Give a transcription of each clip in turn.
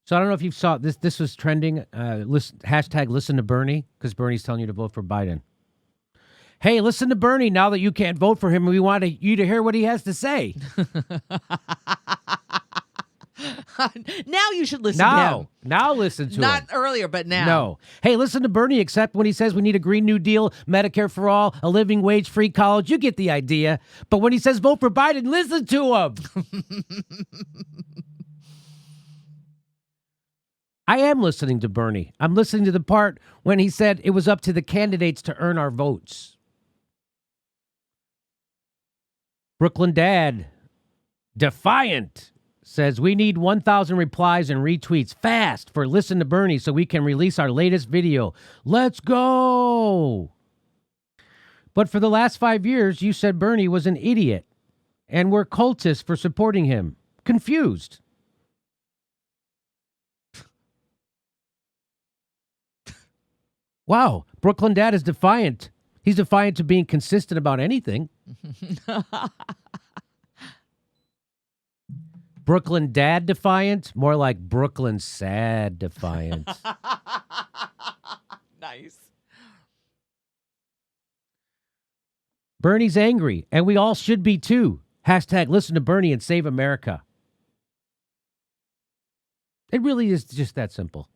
So I don't know if you saw this. This was trending. Hashtag listen to Bernie, because Bernie's telling you to vote for Biden. Hey, listen to Bernie. Now that you can't vote for him, we want you to hear what he has to say. Now you should listen to him. Now listen to him. Not earlier, but now. No. Hey, listen to Bernie, except when he says we need a Green New Deal, Medicare for all, a living wage, free college. You get the idea. But when he says vote for Biden, listen to him. I am listening to Bernie. I'm listening to the part when he said it was up to the candidates to earn our votes. Brooklyn Dad, defiant, says we need 1,000 replies and retweets fast for Listen to Bernie so we can release our latest video. Let's go. But for the last 5 years, you said Bernie was an idiot and we're cultists for supporting him. Confused. Wow, Brooklyn Dad is defiant. He's defiant to being consistent about anything. Brooklyn Dad defiant? More like Brooklyn Sad defiant. Nice. Bernie's angry, and we all should be too. Hashtag listen to Bernie and save America. It really is just that simple.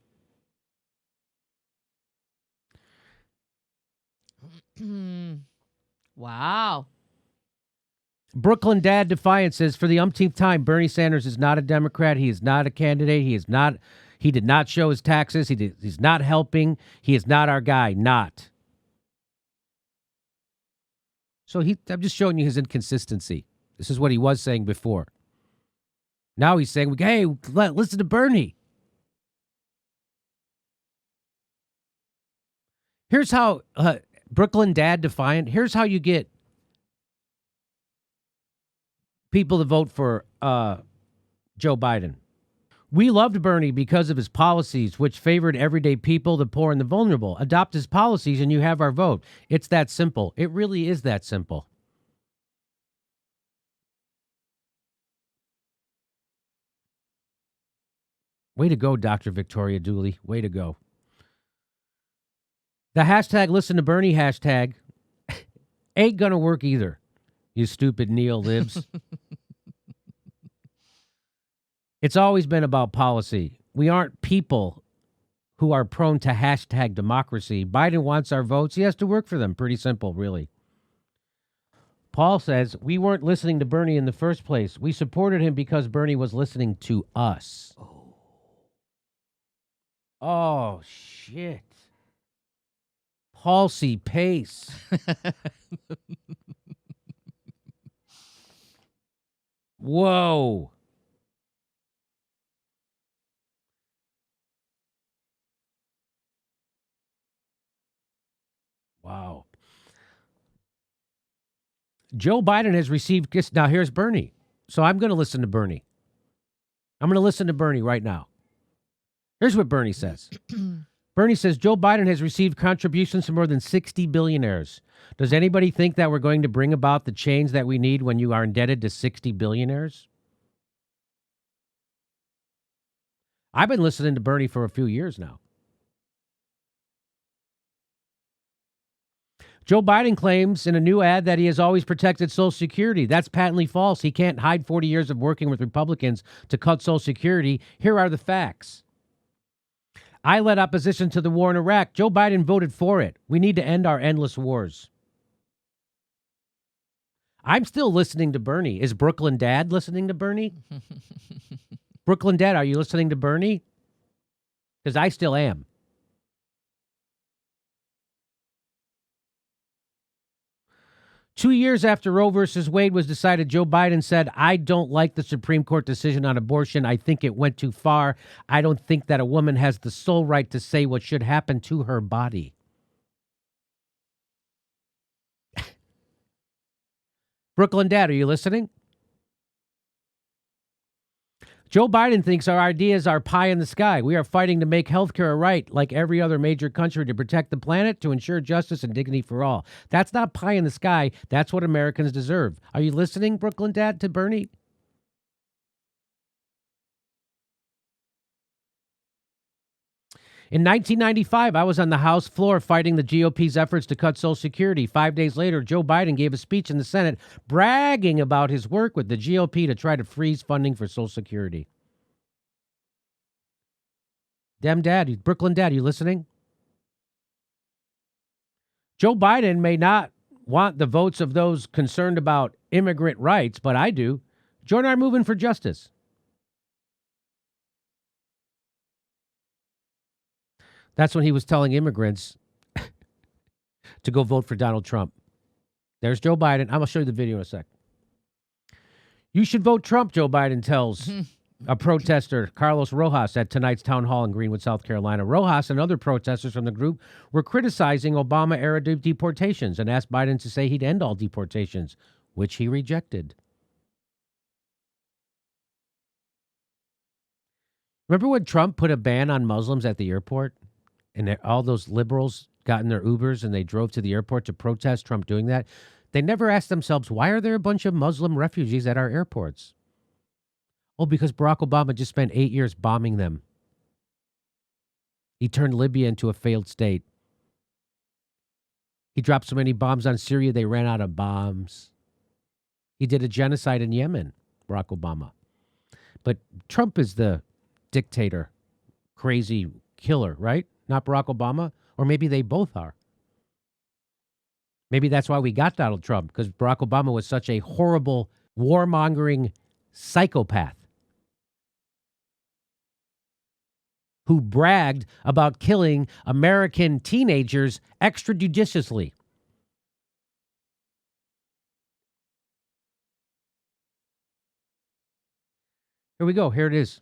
Wow. Brooklyn Dad Defiant says, for the umpteenth time, Bernie Sanders is not a Democrat. He is not a candidate. He did not show his taxes. He's not helping. He is not our guy. Not. So I'm just showing you his inconsistency. This is what he was saying before. Now he's saying, hey, listen to Bernie. Here's how, Brooklyn Dad Defiant, here's how you get people to vote for Joe Biden. We loved Bernie because of his policies, which favored everyday people, the poor, and the vulnerable. Adopt his policies and you have our vote. It's that simple. It really is that simple. Way to go, Dr. Victoria Dooley. Way to go. The hashtag listen to Bernie hashtag ain't gonna work either, you stupid neo-libs. It's always been about policy. We aren't people who are prone to hashtag democracy. Biden wants our votes. He has to work for them. Pretty simple, really. Paul says, we weren't listening to Bernie in the first place. We supported him because Bernie was listening to us. Oh shit. Paul C. Pace. Whoa. Wow. Joe Biden has received gifts. Now here's Bernie. So I'm going to listen to Bernie. I'm going to listen to Bernie right now. Here's what Bernie says. Bernie says, Joe Biden has received contributions from more than 60 billionaires. Does anybody think that we're going to bring about the change that we need when you are indebted to 60 billionaires? I've been listening to Bernie for a few years now. Joe Biden claims in a new ad that he has always protected Social Security. That's patently false. He can't hide 40 years of working with Republicans to cut Social Security. Here are the facts. I led opposition to the war in Iraq. Joe Biden voted for it. We need to end our endless wars. I'm still listening to Bernie. Is Brooklyn Dad listening to Bernie? Brooklyn Dad, are you listening to Bernie? Because I still am. Two years after Roe versus Wade was decided, Joe Biden said, I don't like the Supreme Court decision on abortion. I think it went too far. I don't think that a woman has the sole right to say what should happen to her body. Brooklyn Dad, are you listening? Joe Biden thinks our ideas are pie in the sky. We are fighting to make healthcare a right, like every other major country, to protect the planet, to ensure justice and dignity for all. That's not pie in the sky. That's what Americans deserve. Are you listening, Brooklyn Dad, to Bernie? In 1995, I was on the House floor fighting the GOP's efforts to cut Social Security. 5 days later, Joe Biden gave a speech in the Senate bragging about his work with the GOP to try to freeze funding for Social Security. Brooklyn Dad, you listening? Joe Biden may not want the votes of those concerned about immigrant rights, but I do. Join our movement for justice. That's when he was telling immigrants to go vote for Donald Trump. There's Joe Biden. I'm going to show you the video in a sec. You should vote Trump, Joe Biden tells a protester, Carlos Rojas, at tonight's town hall in Greenwood, South Carolina. Rojas and other protesters from the group were criticizing Obama-era deportations and asked Biden to say he'd end all deportations, which he rejected. Remember when Trump put a ban on Muslims at the airport? And all those liberals got in their Ubers and they drove to the airport to protest Trump doing that. They never asked themselves, why are there a bunch of Muslim refugees at our airports? Oh, because Barack Obama just spent 8 years bombing them. He turned Libya into a failed state. He dropped so many bombs on Syria, they ran out of bombs. He did a genocide in Yemen, Barack Obama. But Trump is the dictator, crazy killer, right? Not Barack Obama? Or maybe they both are. Maybe that's why we got Donald Trump, because Barack Obama was such a horrible, warmongering psychopath who bragged about killing American teenagers extrajudiciously. Here we go. Here it is.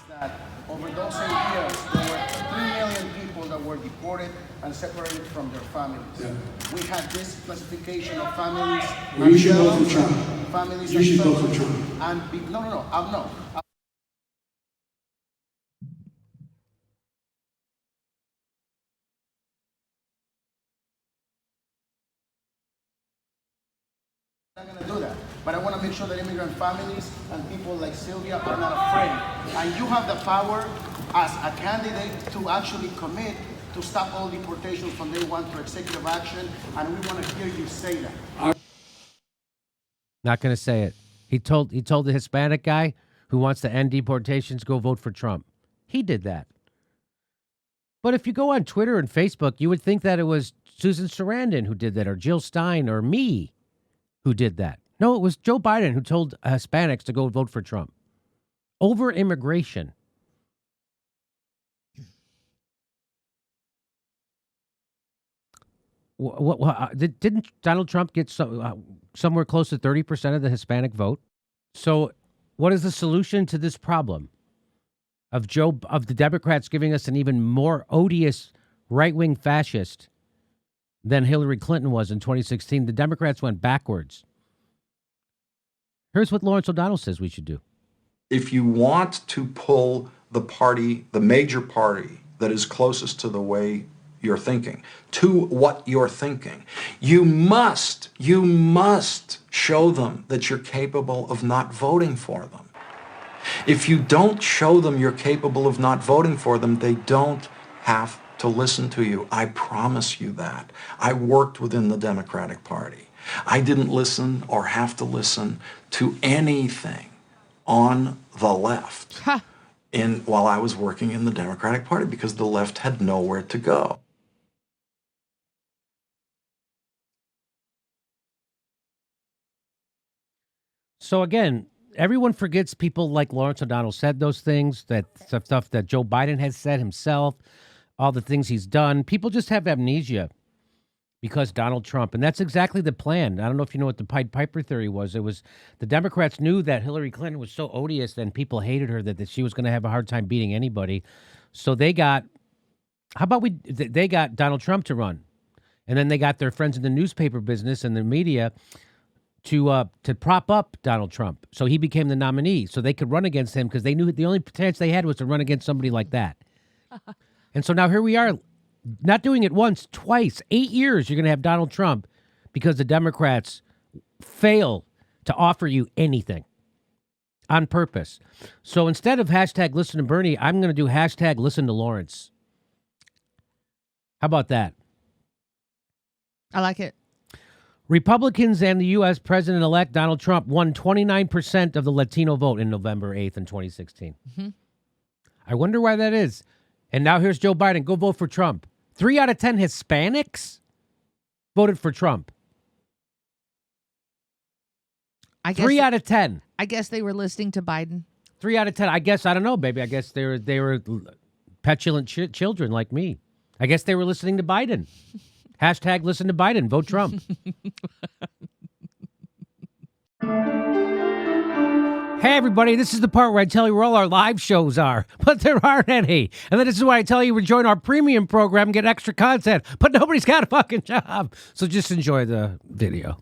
That over those 8 years, there were 3 million people that were deported and separated from their families. Yeah. We had this classification of families. Well, you should vote for Trump. Families you should vote for Trump. And no. I'm not going to do that. But I want to make sure that immigrant families and people like Sylvia are not afraid. And you have the power as a candidate to actually commit to stop all deportations from day one through executive action. And we want to hear you say that. Not going to say it. He told the Hispanic guy who wants to end deportations, go vote for Trump. He did that. But if you go on Twitter and Facebook, you would think that it was Susan Sarandon who did that, or Jill Stein, or me who did that. No, it was Joe Biden who told Hispanics to go vote for Trump over immigration. Didn't Donald Trump get somewhere close to 30% of the Hispanic vote? So what is the solution to this problem of the Democrats giving us an even more odious right-wing fascist than Hillary Clinton was in 2016? The Democrats went backwards. Here's what Lawrence O'Donnell says we should do. If you want to pull the party, the major party that is closest to the way you're thinking, to what you're thinking, you must show them that you're capable of not voting for them. If you don't show them you're capable of not voting for them, they don't have to listen to you. I promise you that. I worked within the Democratic Party. I didn't listen or have to listen to anything on the left while I was working in the Democratic Party, because the left had nowhere to go. So again, everyone forgets people like Lawrence O'Donnell said those things, that stuff that Joe Biden has said himself, all the things he's done. People just have amnesia because Donald Trump. And that's exactly the plan. I don't know if you know what the Pied Piper theory was. It was the Democrats knew that Hillary Clinton was so odious and people hated her that she was going to have a hard time beating anybody. So they got Donald Trump to run. And then they got their friends in the newspaper business and the media to prop up Donald Trump. So he became the nominee. So they could run against him because they knew the only chance they had was to run against somebody like that. And so now here we are, not doing it once, twice, 8 years, you're going to have Donald Trump because the Democrats fail to offer you anything on purpose. So instead of hashtag listen to Bernie, I'm going to do hashtag listen to Lawrence. How about that? I like it. Republicans and the U.S. President-elect Donald Trump won 29% of the Latino vote in November 8th in 2016. Mm-hmm. I wonder why that is. And now here's Joe Biden. Go vote for Trump. 3 out of 10 Hispanics voted for Trump. I guess 3 out of 10. I guess they were listening to Biden. 3 out of 10. I guess, I don't know, baby. I guess they were petulant children like me. I guess they were listening to Biden. Hashtag listen to Biden. Vote Trump. Hey, everybody, this is the part where I tell you where all our live shows are, but there aren't any. And then this is why I tell you to join our premium program and get extra content, but nobody's got a fucking job. So just enjoy the video.